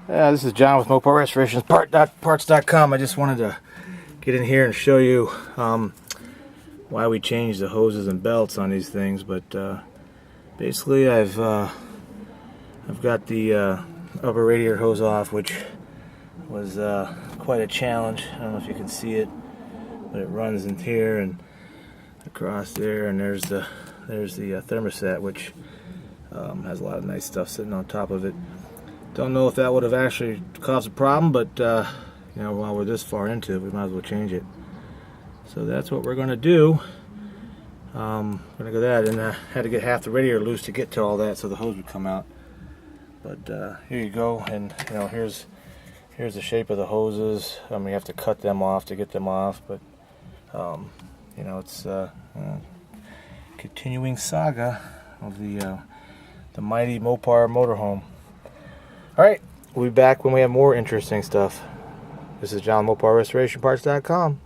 This is John with Mopar Restorations Parts.com. I just wanted to get in here and show you why we changed the hoses and belts on these things. But basically, I've got the upper radiator hose off, which was quite a challenge. I don't know if you can see it, but it runs in here and across there, and there's the thermostat, which has a lot of nice stuff sitting on top of it. Don't know if that would have actually caused a problem, but you know, while we're this far into it, we might as well change it. So that's what we're going to do. I'm going to go that, and I had to get half the radiator loose to get to all that, so the hose would come out. But here you go, and you know, here's the shape of the hoses. I mean, you have to cut them off to get them off, but you know, it's continuing saga of the mighty Mopar motorhome. Alright, we'll be back when we have more interesting stuff. This is John, Mopar Restoration Parts.com.